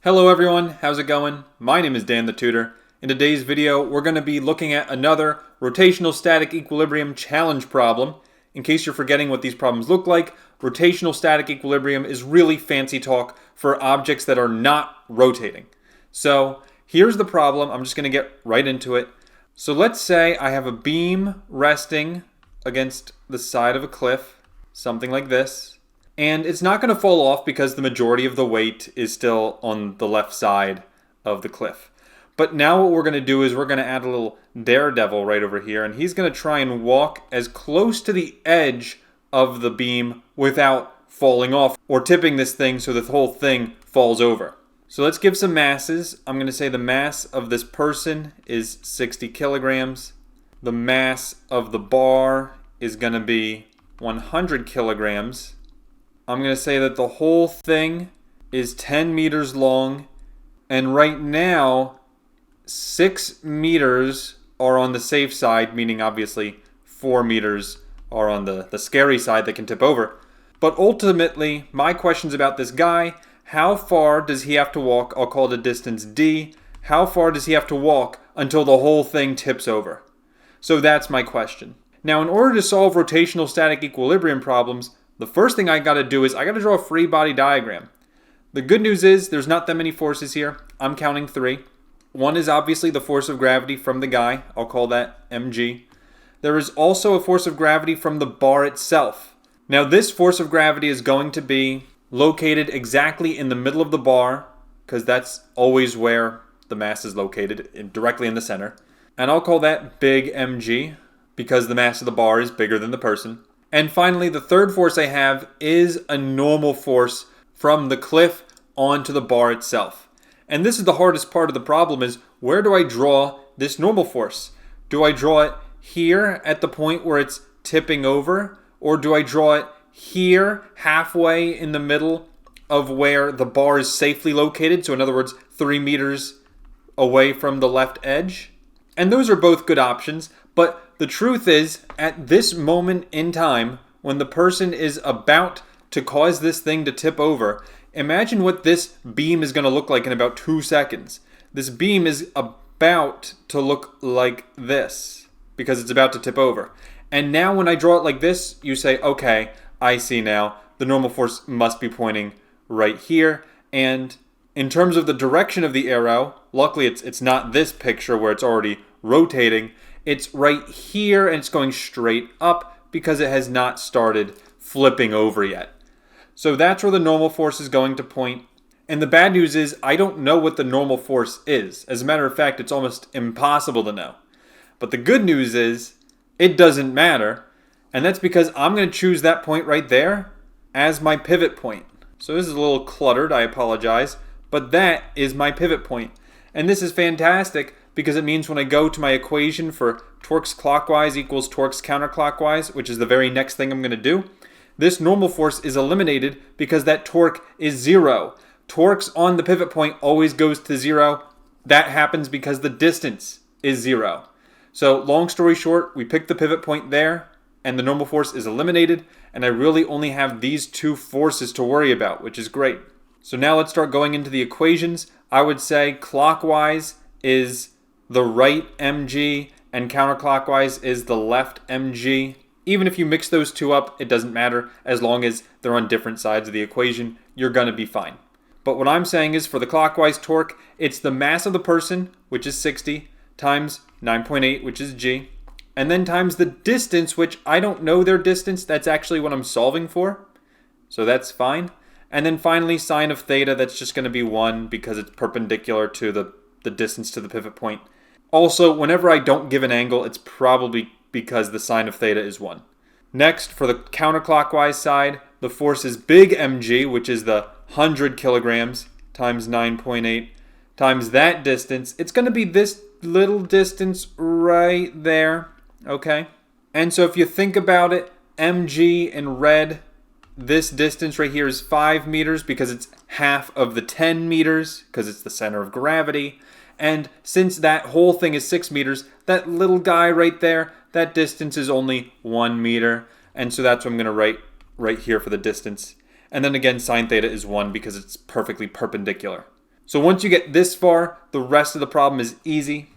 Hello everyone, how's it going? My name is Dan the Tutor. In today's video, we're going to be looking at another rotational static equilibrium challenge problem. In case you're forgetting what these problems look like, rotational static equilibrium is really fancy talk for objects that are not rotating. So here's the problem. I'm just going to get right into it. So let's say I have a beam resting against the side of a cliff, something like this. And it's not going to fall off because the majority of the weight is still on the left side of the cliff. But now what we're going to do is we're going to add a little daredevil right over here. And he's going to try and walk as close to the edge of the beam without falling off or tipping this thing so the whole thing falls over. So let's give some masses. I'm going to say the mass of this person is 60 kilograms. The mass of the bar is going to be 100 kilograms. I'm going to say that the whole thing is 10 meters long, and right now 6 meters are on the safe side, meaning obviously 4 meters are on the scary side that can tip over. But ultimately, my question's about this guy. How far does he have to walk? I'll call it a distance D. How far does he have to walk until the whole thing tips over? So that's my question. Now, in order to solve rotational static equilibrium problems, the first thing I got to do is I got to draw a free body diagram. The good news is there's not that many forces here. I'm counting 3. One is obviously the force of gravity from the guy. I'll call that mg. There is also a force of gravity from the bar itself. Now this force of gravity is going to be located exactly in the middle of the bar, because that's always where the mass is located, directly in the center. And I'll call that big mg, because the mass of the bar is bigger than the person. And finally, the third force I have is a normal force from the cliff onto the bar itself. And this is the hardest part of the problem, is where do I draw this normal force? Do I draw it here at the point where it's tipping over? Or do I draw it here halfway in the middle of where the bar is safely located? So in other words, 3 meters away from the left edge? And those are both good options, but the truth is, at this moment in time, when the person is about to cause this thing to tip over, imagine what this beam is going to look like in about 2 seconds. This beam is about to look like this, because it's about to tip over. And now when I draw it like this, you say, okay, I see now. The normal force must be pointing right here. And in terms of the direction of the arrow, luckily it's not this picture where it's already rotating. It's right here and it's going straight up because it has not started flipping over yet. So that's where the normal force is going to point. And the bad news is I don't know what the normal force is. As a matter of fact, it's almost impossible to know. But the good news is it doesn't matter. And that's because I'm going to choose that point right there as my pivot point. So this is a little cluttered, I apologize. But that is my pivot point. And this is fantastic because it means when I go to my equation for torques clockwise equals torques counterclockwise, which is the very next thing I'm going to do, this normal force is eliminated because that torque is 0. Torques on the pivot point always goes to 0. That happens because the distance is 0. So long story short, we pick the pivot point there and the normal force is eliminated, and I really only have these 2 forces to worry about, which is great. So now let's start going into the equations. I would say clockwise is the right mg and counterclockwise is the left mg. Even if you mix those 2 up, it doesn't matter. As long as they're on different sides of the equation, you're going to be fine. But what I'm saying is for the clockwise torque, it's the mass of the person, which is 60, times 9.8, which is g, and then times the distance, which I don't know their distance. That's actually what I'm solving for. So that's fine. And then finally, sine of theta, that's just going to be 1 because it's perpendicular to the distance to the pivot point. Also, whenever I don't give an angle, it's probably because the sine of theta is 1. Next, for the counterclockwise side, the force is big mg, which is the 100 kilograms times 9.8 times that distance. It's going to be this little distance right there, okay? And so if you think about it, mg in red, this distance right here is 5 meters because it's half of the 10 meters because it's the center of gravity. And since that whole thing is 6 meters, that little guy right there, that distance is only 1 meter. And so that's what I'm going to write right here for the distance. And then again, sine theta is 1 because it's perfectly perpendicular. So once you get this far, the rest of the problem is easy.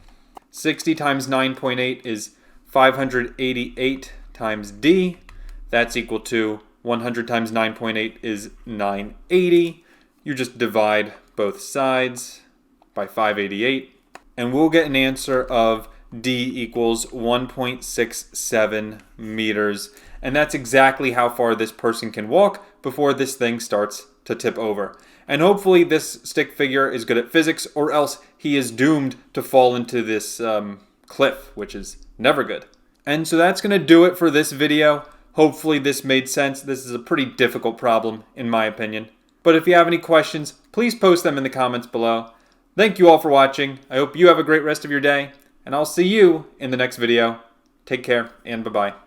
60 times 9.8 is 588 times D. That's equal to 100 times 9.8 is 980. You just divide both sides by 588, and we'll get an answer of D equals 1.67 meters. And that's exactly how far this person can walk before this thing starts to tip over. And hopefully this stick figure is good at physics, or else he is doomed to fall into this cliff, which is never good. And so that's going to do it for this video. Hopefully this made sense. This is a pretty difficult problem, in my opinion. But if you have any questions, please post them in the comments below. Thank you all for watching. I hope you have a great rest of your day, and I'll see you in the next video. Take care, and bye-bye.